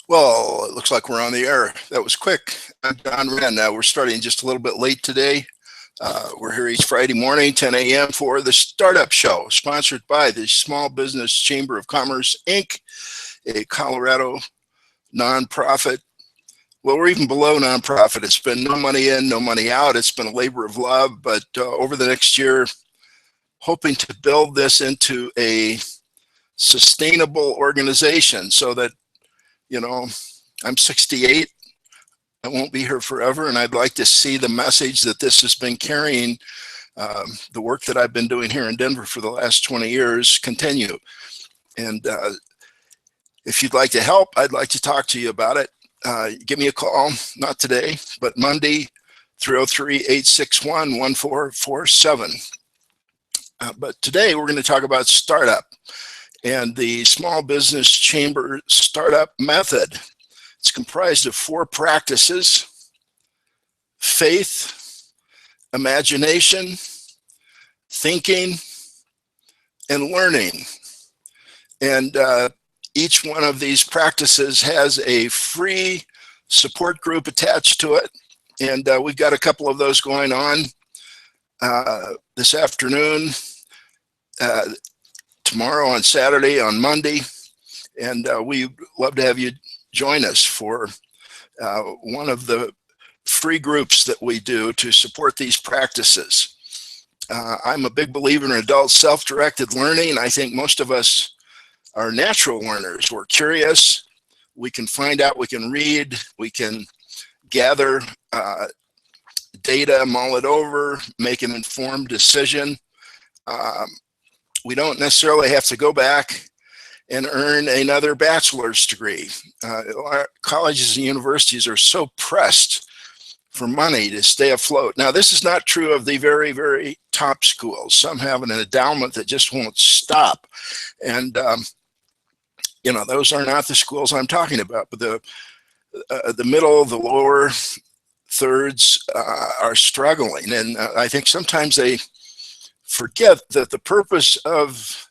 Well, it looks like we're on the air. That was quick. I'm Don Wren. We're starting just a little bit late today. We're here each Friday morning, 10 a.m. for the Startup Show, sponsored by the Small Business Chamber of Commerce, Inc., a Colorado nonprofit. Well, we're even below nonprofit. It's been no money in, no money out. It's been a labor of love. But over the next year, hoping to build this into a sustainable organization so that, you know, I'm 68. I won't be here forever, and I'd like to see the message that this has been carrying, the work that I've been doing here in Denver for the last 20 years, continue. And if you'd like to help, I'd like to talk to you about it. Give me a call, not today, but Monday, 303-861-1447. But today we're going to talk about startup and the Small Business Chamber Startup Method. It's comprised of 4 practices: faith, imagination, thinking, and learning. And each one of these practices has a free support group attached to it. And we've got a couple of those going on this afternoon, tomorrow, on Saturday, on Monday. And we'd love to have you join us for one of the free groups that we do to support these practices. I'm a big believer in adult self-directed learning. I think most of us are natural learners. We're curious. We can find out, we can read, we can gather data, mull it over, make an informed decision. We don't necessarily have to go back and earn another bachelor's degree. Colleges and universities are so pressed for money to stay afloat. Now, this is not true of the very, very top schools. Some have an endowment that just won't stop. And you know, those are not the schools I'm talking about, but the middle, the lower thirds are struggling. And I think sometimes they forget that the purpose of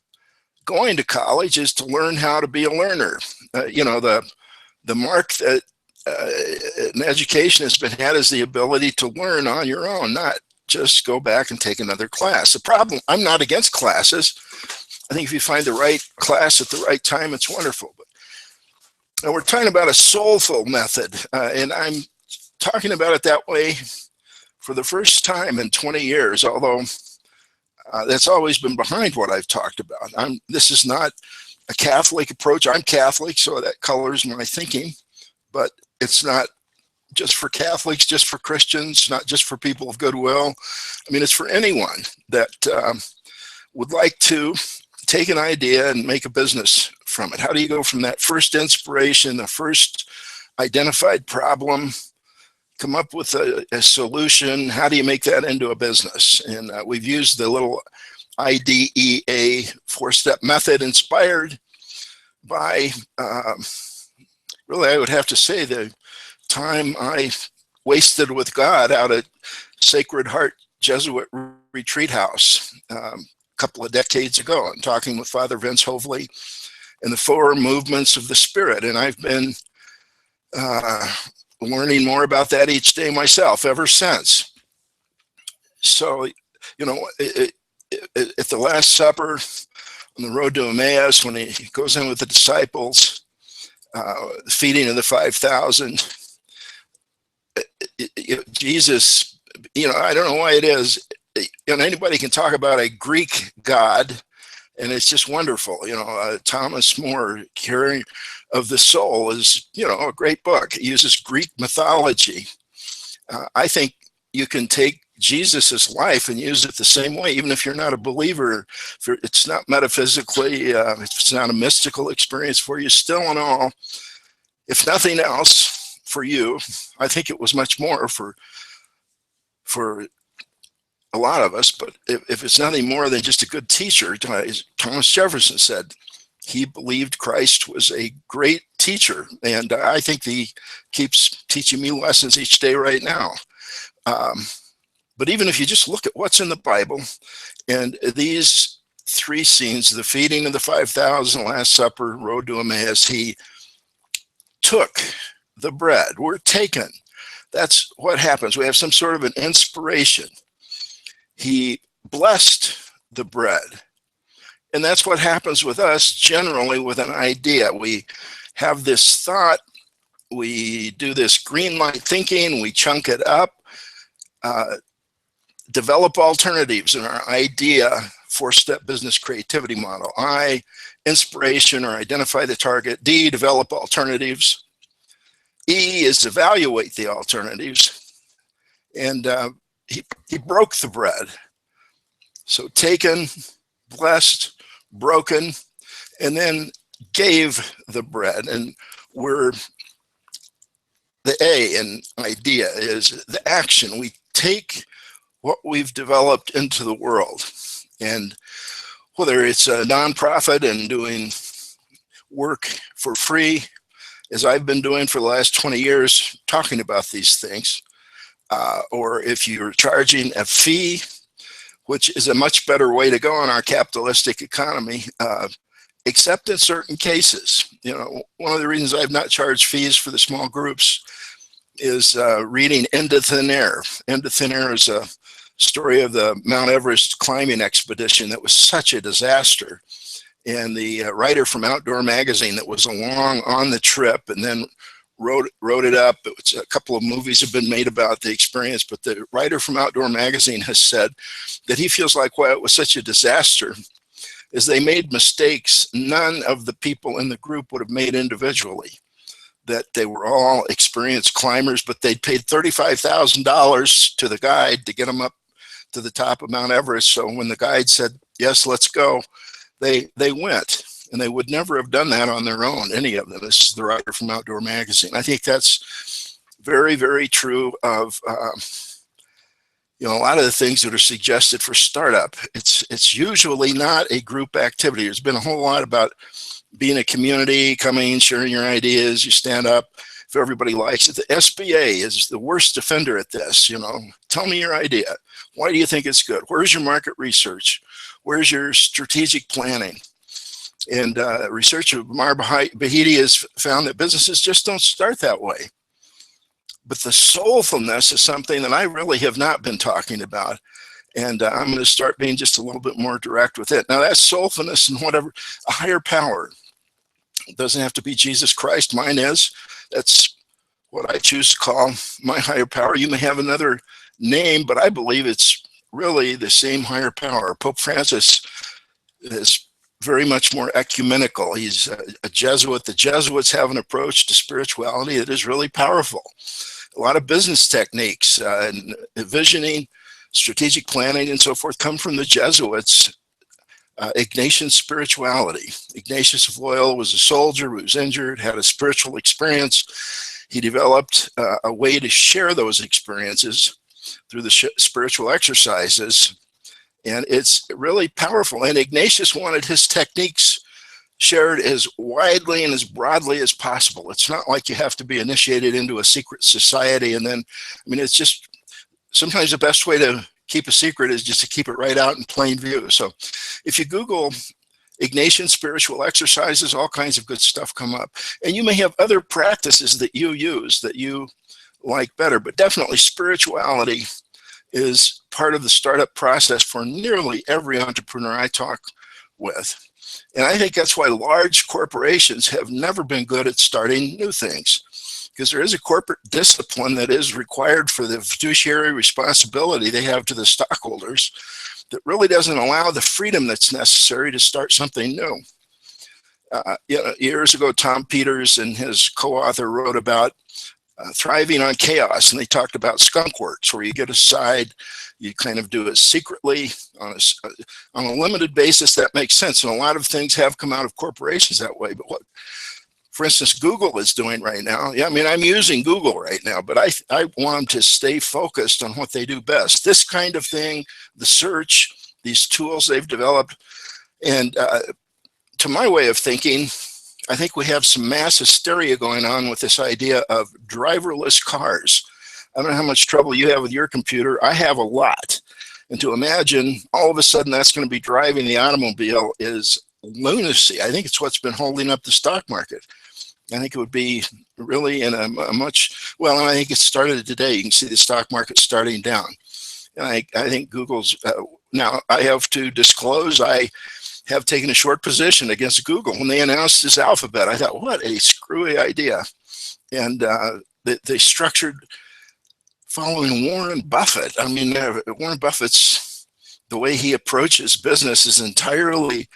going to college is to learn how to be a learner. You know, the mark that an education has been had is the ability to learn on your own, not just go back and take another class. The problem, I'm not against classes. I think if you find the right class at the right time, it's wonderful. But we're talking about a soulful method, and I'm talking about it that way for the first time in 20 years, although that's always been behind what I've talked about. This is not a Catholic approach. I'm Catholic, so that colors my thinking, but it's not just for Catholics, just for Christians, not just for people of goodwill. I mean, it's for anyone that would like to take an idea and make a business from it. How do you go from that first inspiration, the first identified problem, come up with a solution? How do you make that into a business? And we've used the little IDEA 4-step method, inspired by, really, I would have to say, the time I wasted with God out at Sacred Heart Jesuit Retreat House couple of decades ago, and talking with Father Vince Hovley and the 4 movements of the Spirit. And I've been learning more about that each day myself ever since. So, you know, at the Last Supper, on the road to Emmaus, when he goes in with the disciples, the feeding of the 5,000, Jesus, you know, I don't know why it is, you know, anybody can talk about a Greek God, and it's just wonderful. You know, Thomas More, Curing of the Soul, is, you know, a great book. It uses Greek mythology. I think you can take Jesus's life and use it the same way, even if you're not a believer. If it's not metaphysically, if it's not a mystical experience for you, still in all, if nothing else for you, I think it was much more for a lot of us, but if it's nothing more than just a good teacher. Thomas Jefferson said he believed Christ was a great teacher, and I think he keeps teaching me lessons each day right now. But even if you just look at what's in the Bible, and these three scenes: the feeding of the 5,000, Last Supper, Road to Emmaus. He took the bread. We're taken. That's what happens. We have some sort of an inspiration. He blessed the bread. And that's what happens with us generally with an idea. We have this thought, we do this green light thinking, we chunk it up, develop alternatives in our idea, four-step business creativity model. I, inspiration or identify the target. D, develop alternatives. E is evaluate the alternatives. And he broke the bread. So taken, blessed, broken, and then gave the bread. And we're the A in idea is the action. We take what we've developed into the world. And whether it's a nonprofit and doing work for free, as I've been doing for the last 20 years, talking about these things, or if you're charging a fee, which is a much better way to go in our capitalistic economy, except in certain cases. You know, one of the reasons I've not charged fees for the small groups is reading Into Thin Air. Into Thin Air is a story of the Mount Everest climbing expedition that was such a disaster. And the writer from Outdoor Magazine that was along on the trip and then wrote it up. A couple of movies have been made about the experience, but the writer from Outdoor Magazine has said that he feels like why it was such a disaster is they made mistakes none of the people in the group would have made individually. That they were all experienced climbers, but they'd paid $35,000 to the guide to get them up to the top of Mount Everest. So when the guide said, yes, let's go, they went. And they would never have done that on their own, any of them. This is the writer from Outdoor Magazine. I think that's very, very true of you know, a lot of the things that are suggested for startup. It's usually not a group activity. There's been a whole lot about being a community, coming, sharing your ideas, you stand up if everybody likes it. The SBA is the worst offender at this. You know, tell me your idea. Why do you think it's good? Where's your market research? Where's your strategic planning? And research of Mar Bahidi has found that businesses just don't start that way. But the soulfulness is something that I really have not been talking about. And I'm going to start being just a little bit more direct with it. Now that's soulfulness and whatever, a higher power. It doesn't have to be Jesus Christ. Mine is. That's what I choose to call my higher power. You may have another name, but I believe it's really the same higher power. Pope Francis is very much more ecumenical. He's a Jesuit. The Jesuits have an approach to spirituality that is really powerful. A lot of business techniques, and visioning, strategic planning, and so forth come from the Jesuits. Ignatian spirituality. Ignatius of Loyola was a soldier who was injured, had a spiritual experience. He developed a way to share those experiences through the spiritual exercises. And it's really powerful. And Ignatius wanted his techniques shared as widely and as broadly as possible. It's not like you have to be initiated into a secret society. And then, I mean, it's just sometimes the best way to keep a secret is just to keep it right out in plain view. So if you Google Ignatian spiritual exercises, all kinds of good stuff come up. And you may have other practices that you use that you like better, but definitely spirituality is part of the startup process for nearly every entrepreneur I talk with. And I think that's why large corporations have never been good at starting new things, because there is a corporate discipline that is required for the fiduciary responsibility they have to the stockholders that really doesn't allow the freedom that's necessary to start something new. Years ago, Tom Peters and his co-author wrote about thriving on chaos, and they talked about skunk works, where you get aside, you kind of do it secretly on a limited basis. That makes sense, and a lot of things have come out of corporations that way. But what, for instance, Google is doing right now, yeah, I mean, I'm using Google right now, but I want them to stay focused on what they do best. This kind of thing, the search, these tools they've developed, and to my way of thinking, I think we have some mass hysteria going on with this idea of driverless cars. I don't know how much trouble you have with your computer. I have a lot. And to imagine all of a sudden that's going to be driving the automobile is lunacy. I think it's what's been holding up the stock market. I think it would be really in a much, well, and I think it started today. You can see the stock market starting down. And I think Google's, now I have to disclose, I have taken a short position against Google. When they announced this Alphabet, I thought, what a screwy idea. And they structured following Warren Buffett. I mean, Warren Buffett's, the way he approaches business is entirely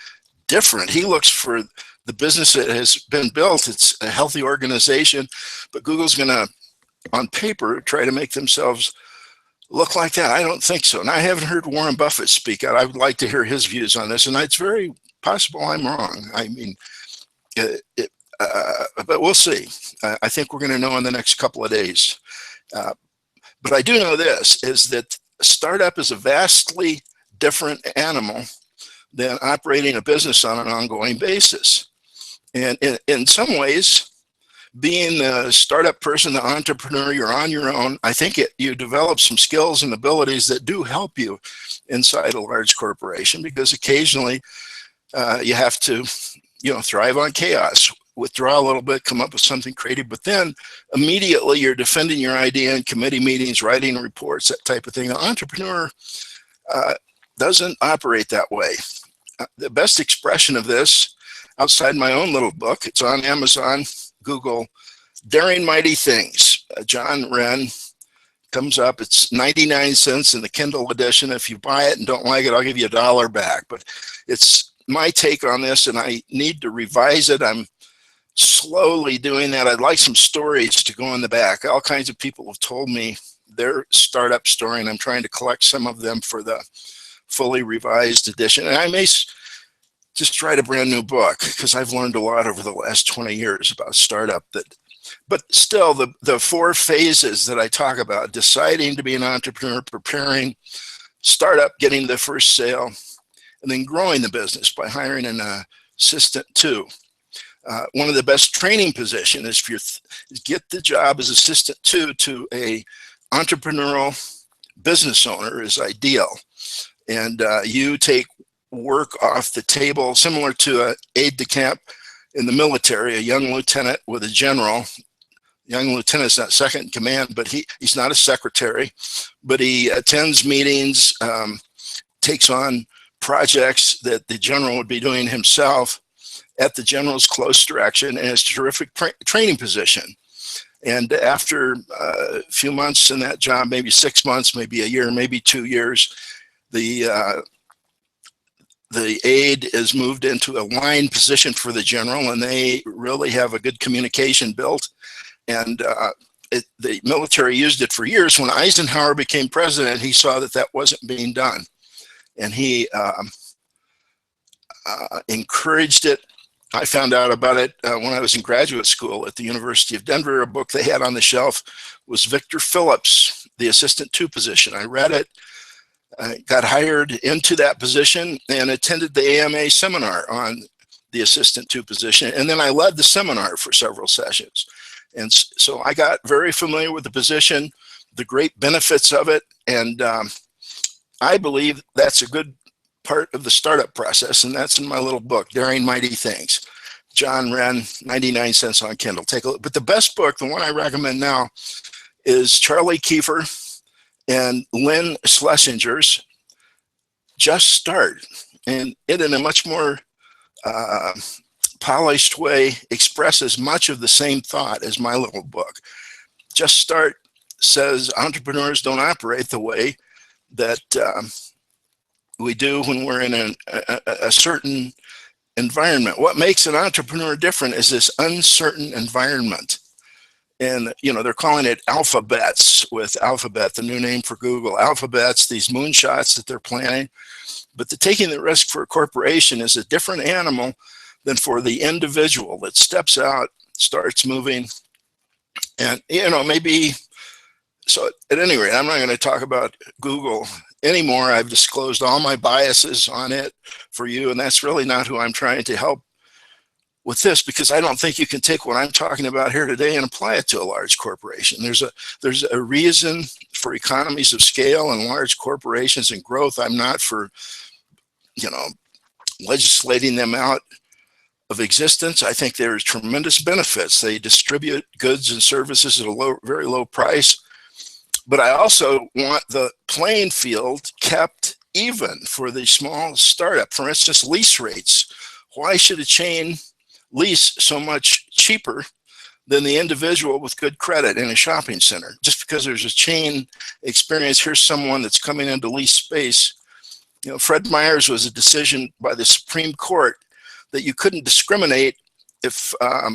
different. He looks for the business that has been built. It's a healthy organization, but Google's going to, on paper, try to make themselves look like that. I don't think so. And I haven't heard Warren Buffett speak out. I would like to hear his views on this, and it's very possible I'm wrong. I mean, but we'll see. I think we're going to know in the next couple of days. But I do know this, is that a startup is a vastly different animal than operating a business on an ongoing basis. And in some ways, being the startup person, the entrepreneur, you're on your own. I think you develop some skills and abilities that do help you inside a large corporation, because occasionally you have to, thrive on chaos, withdraw a little bit, come up with something creative, but then immediately you're defending your idea in committee meetings, writing reports, that type of thing. The entrepreneur doesn't operate that way. The best expression of this, outside my own little book, it's on Amazon, Google, Daring Mighty Things. John Wren, comes up. It's 99 cents in the Kindle edition. If you buy it and don't like it, I'll give you $1 back. But it's my take on this, and I need to revise it. I'm slowly doing that. I'd like some stories to go in the back. All kinds of people have told me their startup story, and I'm trying to collect some of them for the fully revised edition. And I may just write a brand new book, because I've learned a lot over the last 20 years about startup. But still, the 4 phases that I talk about: deciding to be an entrepreneur, preparing, startup, getting the first sale, and then growing the business by hiring an assistant too. One of the best training positions is if you get the job as assistant to a entrepreneurial business owner is ideal. And you take work off the table, similar to an aide-de-camp in the military, a young lieutenant with a general. Young lieutenant's not second in command, but he's not a secretary, but he attends meetings, takes on projects that the general would be doing himself at the general's close direction, and it's a terrific training position. And after a few months in that job, maybe 6 months, maybe a year, maybe 2 years, the aide is moved into a line position for the general, and they really have a good communication built. And the military used it for years. When Eisenhower became president, he saw that wasn't being done, and he encouraged it. I found out about it when I was in graduate school at the University of Denver. A book they had on the shelf was Victor Phillips, The Assistant 2 position. I read it, got hired into that position, and attended the AMA seminar on the Assistant 2 position. And then I led the seminar for several sessions. And so I got very familiar with the position, the great benefits of it. And I believe that's a good part of the startup process, and that's in my little book, Daring Mighty Things. John Wren, 99 cents on Kindle. Take a look. But the best book, the one I recommend now, is Charlie Kiefer and Lynn Schlesinger's Just Start. And it, in a much more polished way, expresses much of the same thought as my little book. Just Start says entrepreneurs don't operate the way that we do when we're in a certain environment. What makes an entrepreneur different is this uncertain environment. And, they're calling it alphabets, with Alphabet, the new name for Google. Alphabets, these moonshots that they're planning. But taking the risk for a corporation is a different animal than for the individual that steps out, starts moving. And, maybe, so at any rate, I'm not going to talk about Google anymore. I've disclosed all my biases on it for you, and that's really not who I'm trying to help with this, because I don't think you can take what I'm talking about here today and apply it to a large corporation. There's a reason for economies of scale and large corporations and growth. I'm not for, legislating them out of existence. I think there's tremendous benefits. They distribute goods and services at a very low price. But I also want the playing field kept even for the small startup. For instance, lease rates. Why should a chain lease so much cheaper than the individual with good credit in a shopping center? Just because there's a chain experience, here's someone that's coming into lease space. Fred Meyers was a decision by the Supreme Court that you couldn't discriminate if a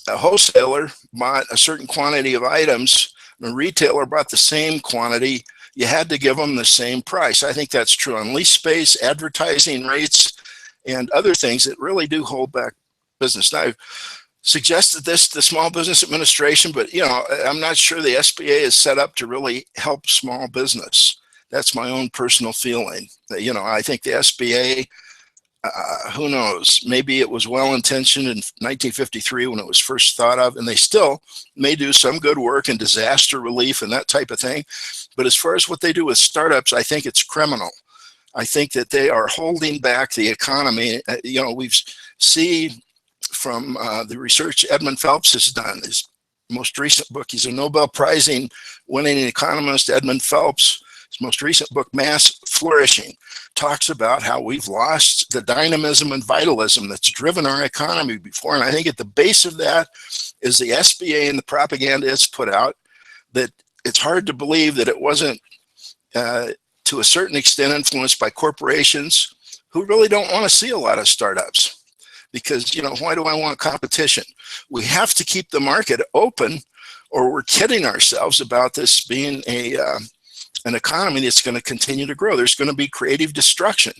wholesaler bought a certain quantity of items and a retailer bought the same quantity. You had to give them the same price. I think that's true on lease space, advertising rates, and other things that really do hold back business. Now, I've suggested this to the Small Business Administration, but I'm not sure the SBA is set up to really help small business. That's my own personal feeling. I think the SBA, who knows, maybe it was well-intentioned in 1953 when it was first thought of, and they still may do some good work in disaster relief and that type of thing. But as far as what they do with startups, I think it's criminal. I think that they are holding back the economy. We've seen from the research Edmund Phelps has done, his most recent book. He's a Nobel Prize winning economist, Edmund Phelps. His most recent book, Mass Flourishing, talks about how we've lost the dynamism and vitalism that's driven our economy before. And I think at the base of that is the SBA and the propaganda it's put out, that it's hard to believe that it wasn't, to a certain extent, influenced by corporations who really don't want to see a lot of startups. Because, why do I want competition? We have to keep the market open, or we're kidding ourselves about this being an economy that's going to continue to grow. There's going to be creative destruction.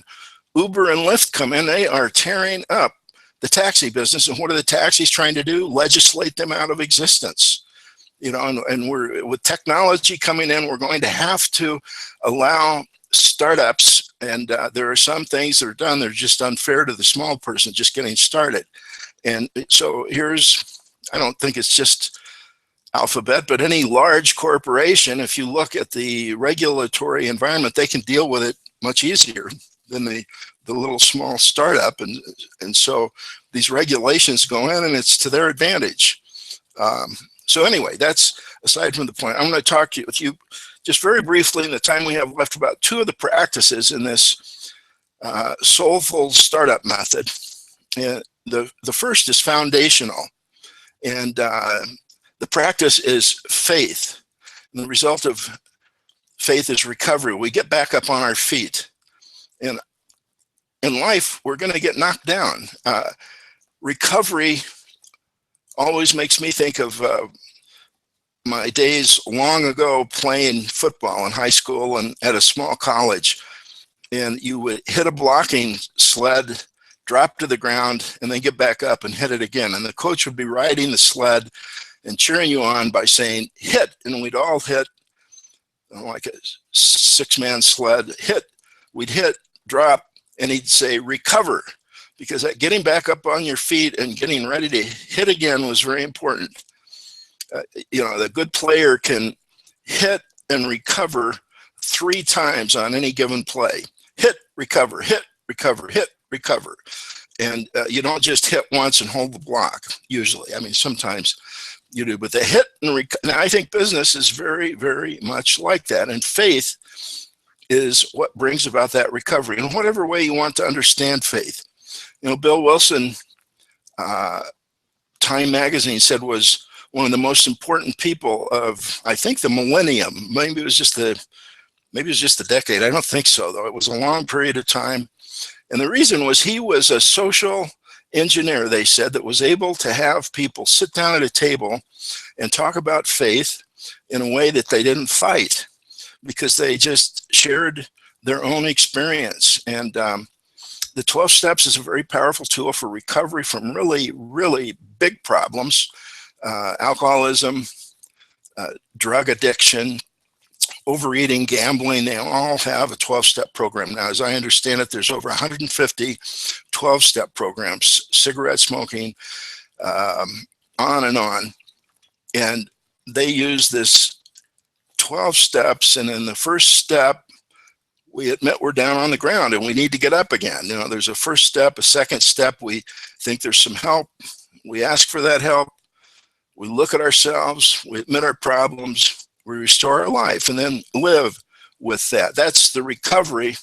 Uber and Lyft come in, they are tearing up the taxi business. And what are the taxis trying to do? Legislate them out of existence. And we're, with technology coming in, we're going to have to allow startups. And there are some things that are done that are just unfair to the small person just getting started. And so I don't think it's just Alphabet, but any large corporation, if you look at the regulatory environment, they can deal with it much easier than the little small startup. And so these regulations go in and it's to their advantage. So anyway, that's aside from the point. I'm going to talk with you just very briefly in the time we have left about two of the practices in this soulful startup method. And the first is foundational. And the practice is faith. And the result of faith is recovery. We get back up on our feet. And in life, we're going to get knocked down. Recovery always makes me think of my days long ago playing football in high school and at a small college. And you would hit a blocking sled, drop to the ground, and then get back up and hit it again. And the coach would be riding the sled and cheering you on by saying, hit. And we'd all hit like a 6-man sled, hit. We'd hit, drop, and he'd say, recover. Because that getting back up on your feet and getting ready to hit again was very important. The good player can hit and recover 3 times on any given play. Hit, recover, hit, recover, hit, recover. And you don't just hit once and hold the block, usually. I mean, sometimes you do, but the hit and now I think business is very, very much like that. And faith is what brings about that recovery in whatever way you want to understand faith. Bill Wilson, Time Magazine said was one of the most important people of, I think, the millennium. Maybe it was just the decade. I don't think so, though. It was a long period of time. And the reason was he was a social engineer, they said, that was able to have people sit down at a table and talk about faith in a way that they didn't fight, because they just shared their own experience. And the 12 steps is a very powerful tool for recovery from really, really big problems, alcoholism, drug addiction, overeating, gambling, they all have a 12-step program. Now, as I understand it, there's over 150 12-step programs, cigarette smoking, on and on. And they use this 12 steps, and in the first step, we admit we're down on the ground and we need to get up again. You know, there's a first step, a second step. We think there's some help. We ask for that help. We look at ourselves. We admit our problems. We restore our life and then live with that. That's the recovery.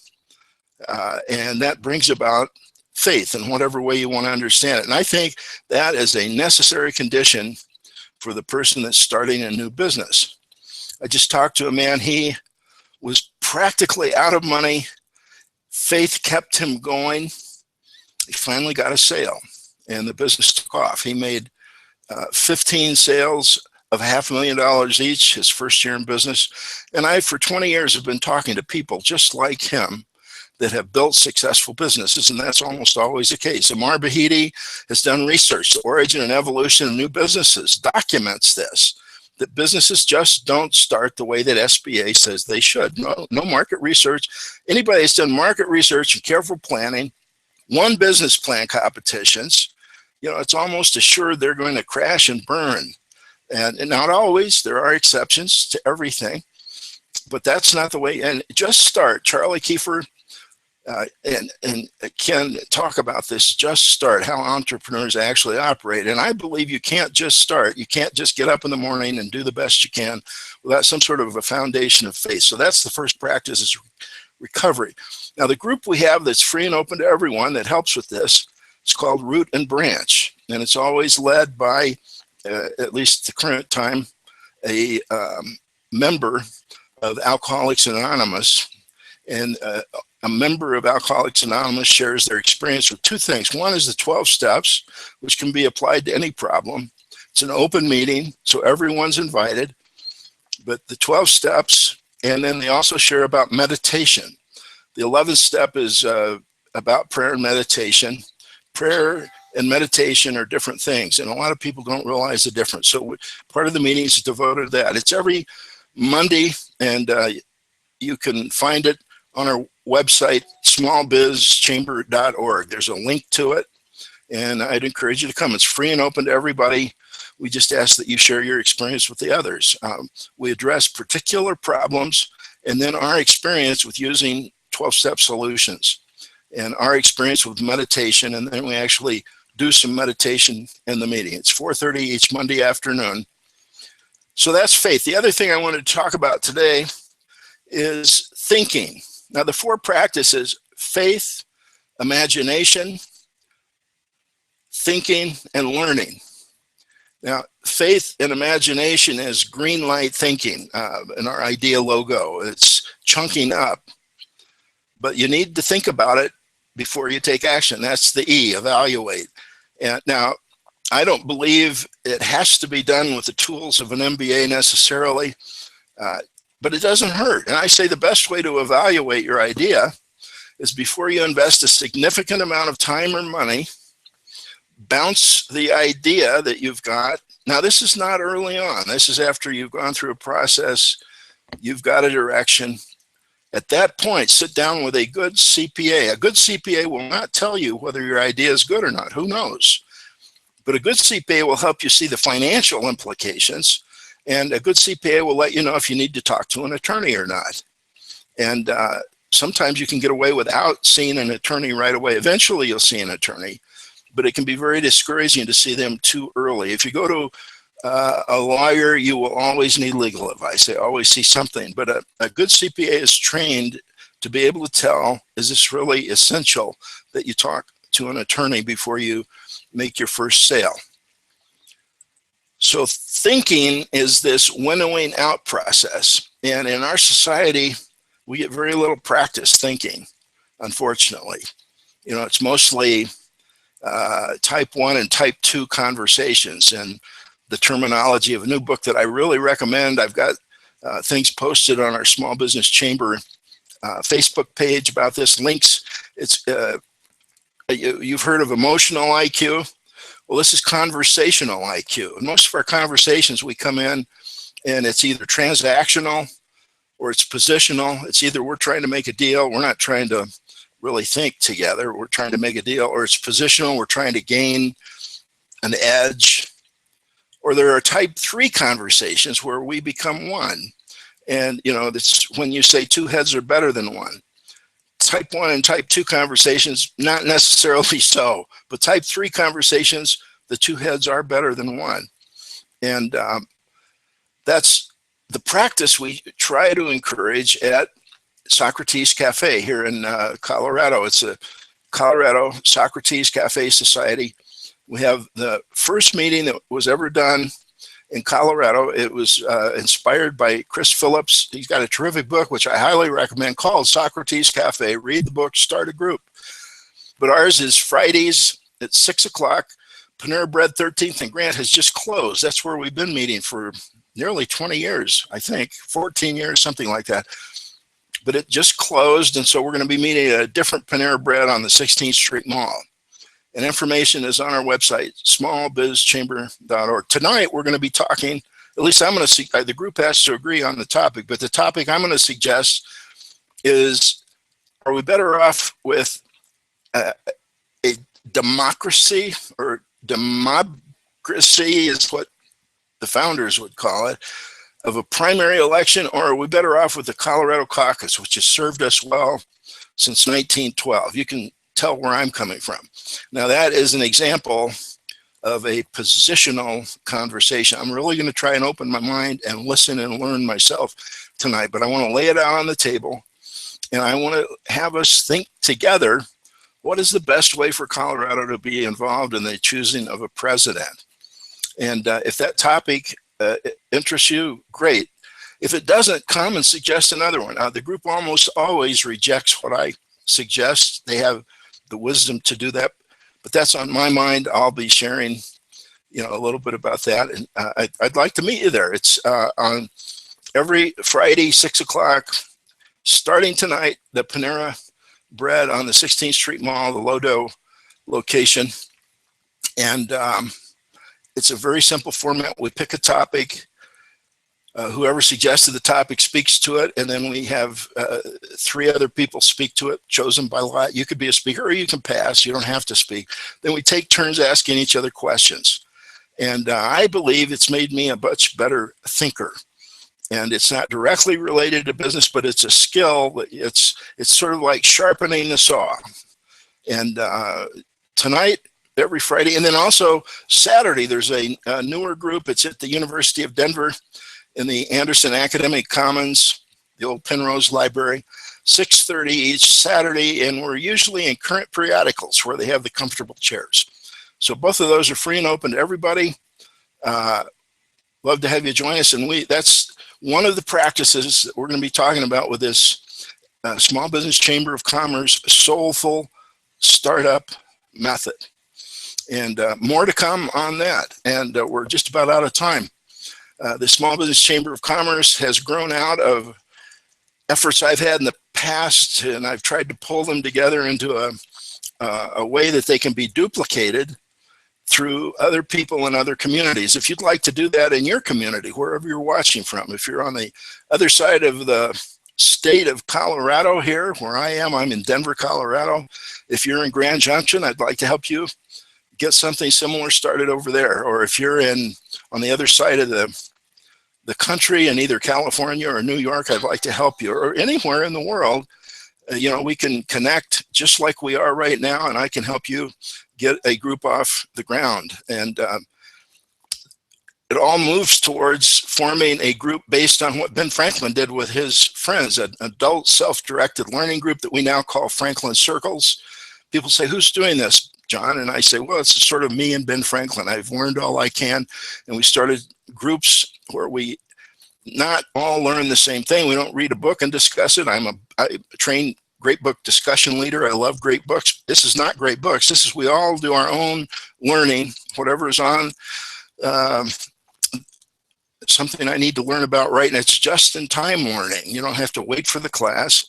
And that brings about faith in whatever way you want to understand it. And I think that is a necessary condition for the person that's starting a new business. I just talked to a man. He was practically out of money. Faith kept him going. He finally got a sale and the business took off. He made 15 sales of $500,000 each his first year in business. And I, for 20 years, have been talking to people just like him that have built successful businesses, and that's almost always the case. Amar Bahidi has done research. The origin and evolution of new businesses documents this, that businesses just don't start the way that SBA says they should. No market research. Anybody that's done market research and careful planning, won business plan competitions, you know, it's almost assured they're going to crash and burn. And not always. There are exceptions to everything, but that's not the way. And just start. Charlie Kiefer and Ken talk about this, just start, how entrepreneurs actually operate. And I believe you can't just start. You can't just get up in the morning and do the best you can without some sort of a foundation of faith. So that's the first practice, is recovery. Now, the group we have that's free and open to everyone that helps with this, it's called Root and Branch. And it's always led by, at least the current time, a member of Alcoholics Anonymous. And a member of Alcoholics Anonymous shares their experience with two things. One is the 12 steps, which can be applied to any problem. It's an open meeting, so everyone's invited. But the 12 steps, and then they also share about meditation. The 11th step is about prayer and meditation. Prayer and meditation are different things, and a lot of people don't realize the difference. So part of the meeting is devoted to that. It's every Monday, and you can find it on our website, smallbizchamber.org. There's a link to it, and I'd encourage you to come. It's free and open to everybody. We just ask that you share your experience with the others. We address particular problems, and then our experience with using 12-step solutions, and our experience with meditation, and then we actually do some meditation in the meeting. It's 4:30 each Monday afternoon. So that's faith. The other thing I wanted to talk about today is thinking. Now, the four practices: faith, imagination, thinking, and learning. Now, faith and imagination is green light thinking in our IDEA logo. It's chunking up, but you need to think about it before you take action. That's the E, evaluate. And now, I don't believe it has to be done with the tools of an MBA necessarily, but it doesn't hurt. And I say the best way to evaluate your idea is before you invest a significant amount of time or money, bounce the idea that you've got. Now, this is not early on. This is after you've gone through a process, you've got a direction. At that point, sit down with a good CPA. A good CPA will not tell you whether your idea is good or not. Who knows? But a good CPA will help you see the financial implications, and a good CPA will let you know if you need to talk to an attorney or not. And sometimes you can get away without seeing an attorney right away. Eventually, you'll see an attorney, but it can be very discouraging to see them too early. If you go to a lawyer, you will always need legal advice. They always see something. But a good CPA is trained to be able to tell, is this really essential that you talk to an attorney before you make your first sale? So thinking is this winnowing out process. And in our society, we get very little practice thinking, unfortunately. You know, it's mostly type 1 and type 2 conversations. And the terminology of a new book that I really recommend, I've got things posted on our Small Business Chamber Facebook page about this, links. It's you've heard of emotional IQ. Well, this is conversational IQ. In most of our conversations, we come in and it's either transactional, or it's positional. It's either we're trying to make a deal, we're not trying to really think together, we're trying to make a deal, or it's positional, we're trying to gain an edge. Or there are type 3 conversations where we become one. And, you know, that's when you say two heads are better than one. Type 1 and type 2 conversations, not necessarily so, but type 3 conversations, the two heads are better than one. And that's the practice we try to encourage at Socrates Cafe here in Colorado. It's a Colorado Socrates Cafe Society. We have the first meeting that was ever done in Colorado. It was inspired by Chris Phillips. He's got a terrific book, which I highly recommend, called Socrates Cafe. Read the book, start a group. But ours is Fridays at 6 o'clock. Panera Bread 13th and Grant has just closed. That's where we've been meeting for nearly 20 years, I think, 14 years, something like that. But it just closed, and so we're going to be meeting at a different Panera Bread on the 16th Street Mall. And information is on our website, smallbizchamber.org. Tonight, we're going to be talking, at least I'm going to see, the group has to agree on the topic, but the topic I'm going to suggest is, are we better off with a democracy, or democracy is what the founders would call it, of a primary election, or are we better off with the Colorado caucus, which has served us well since 1912? You can tell where I'm coming from. Now, that is an example of a positional conversation. I'm really going to try and open my mind and listen and learn myself tonight, but I want to lay it out on the table, and I want to have us think together, what is the best way for Colorado to be involved in the choosing of a president? And if that topic interests you, great. If it doesn't, come and suggest another one. The group almost always rejects what I suggest. They have the wisdom to do that, but that's on my mind. I'll be sharing, you know, a little bit about that, and I'd like to meet you there. It's on every Friday, 6 o'clock, starting tonight. The Panera Bread on the 16th Street Mall, the Lodo location, and it's a very simple format. We pick a topic. Whoever suggested the topic speaks to it, and then we have 3 other people speak to it, chosen by lot. You could be a speaker, or you can pass. You don't have to speak. Then we take turns asking each other questions. And I believe it's made me a much better thinker. And it's not directly related to business, but it's a skill. It's sort of like sharpening the saw. And tonight, every Friday, and then also Saturday, there's a newer group. It's at the University of Denver, in the Anderson Academic Commons, the old Penrose Library, 6:30 each Saturday, and we're usually in current periodicals where they have the comfortable chairs. So both of those are free and open to everybody. Love to have you join us, and that's one of the practices that we're going to be talking about with this Small Business Chamber of Commerce Soulful Startup Method. And more to come on that, and we're just about out of time. The Small Business Chamber of Commerce has grown out of efforts I've had in the past, and I've tried to pull them together into a way that they can be duplicated through other people in other communities. If you'd like to do that in your community, wherever you're watching from, if you're on the other side of the state of Colorado here, where I am, I'm in Denver, Colorado. If you're in Grand Junction, I'd like to help you get something similar started over there. Or if you're on the other side of the country in either California or New York, I'd like to help you. Or anywhere in the world, you know, we can connect just like we are right now, and I can help you get a group off the ground. And it all moves towards forming a group based on what Ben Franklin did with his friends, an adult self-directed learning group that we now call Franklin Circles. People say, who's doing this, John? And I say, well, it's sort of me and Ben Franklin. I've learned all I can, and we started groups where we not all learn the same thing. We don't read a book and discuss it. I'm a trained great book discussion leader. I love great books. This is not great books. This is, we all do our own learning, whatever is on something I need to learn about, right? And it's just in time learning. You don't have to wait for the class,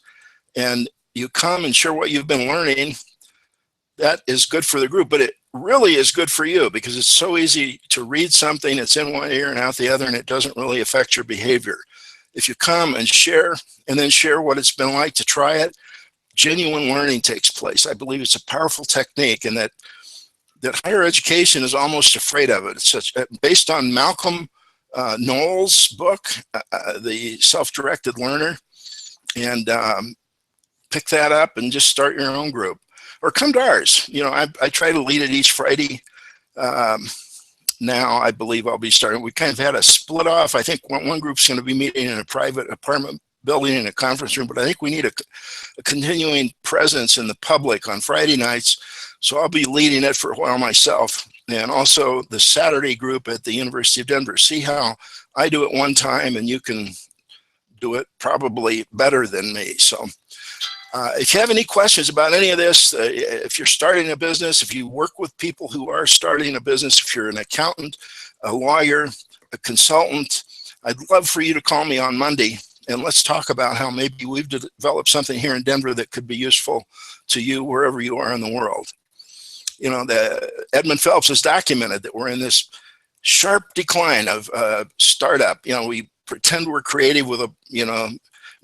and you come and share what you've been learning. That is good for the group, but it really is good for you, because it's so easy to read something that's in one ear and out the other, and it doesn't really affect your behavior. if you come and share, and then share what it's been like to try it, genuine learning takes place. I believe it's a powerful technique, and that higher education is almost afraid of it. It's such, based on Malcolm Knowles' book, The Self-Directed Learner, and pick that up and just start your own group, or come to ours. You know, I try to lead it each Friday. Now I believe I'll be starting. We kind of had a split off. I think one group's going to be meeting in a private apartment building in a conference room, but I think we need a continuing presence in the public on Friday nights. So I'll be leading it for a while myself, and also the Saturday group at the University of Denver. See how I do it one time, and you can do it probably better than me. So if you have any questions about any of this, if you're starting a business, if you work with people who are starting a business, if you're an accountant, a lawyer, a consultant, I'd love for you to call me on Monday, and let's talk about how maybe we've developed something here in Denver that could be useful to you wherever you are in the world. You know, Edmund Phelps has documented that we're in this sharp decline of startup. You know, we pretend we're creative with a, you know,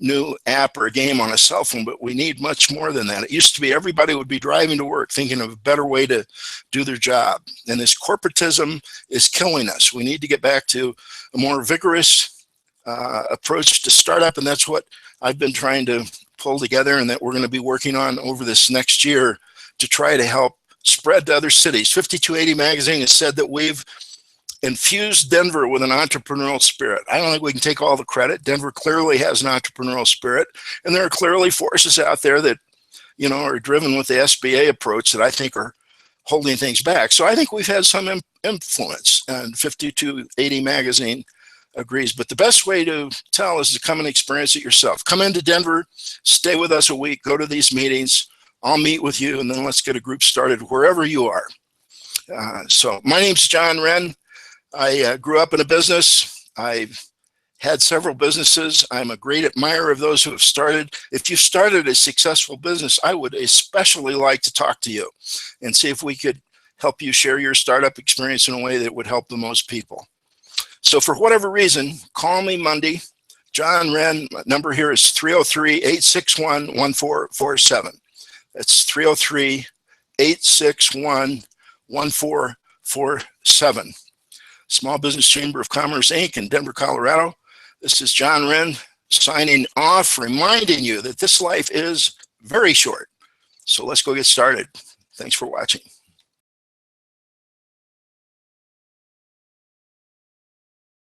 new app or a game on a cell phone, but we need much more than that. It used to be everybody would be driving to work thinking of a better way to do their job. And this corporatism is killing us. We need to get back to a more vigorous approach to startup. And that's what I've been trying to pull together, and that we're going to be working on over this next year to try to help spread to other cities. 5280 magazine has said that we've infused Denver with an entrepreneurial spirit. I don't think we can take all the credit. Denver clearly has an entrepreneurial spirit, and there are clearly forces out there that, you know, are driven with the SBA approach that I think are holding things back. So I think we've had some influence, and 5280 magazine agrees. But the best way to tell is to come and experience it yourself. Come into Denver, stay with us a week, go to these meetings. I'll meet with you, and then let's get a group started wherever you are. So my name's John Wren. I grew up in a business. I've had several businesses. I'm a great admirer of those who have started. If you've started a successful business, I would especially like to talk to you and see if we could help you share your startup experience in a way that would help the most people. So for whatever reason, call me Monday. John Wren, my number here is 303-861-1447. That's 303-861-1447. Small Business Chamber of Commerce, Inc. in Denver, Colorado. This is John Wren signing off, reminding you that this life is very short. So let's go get started. Thanks for watching.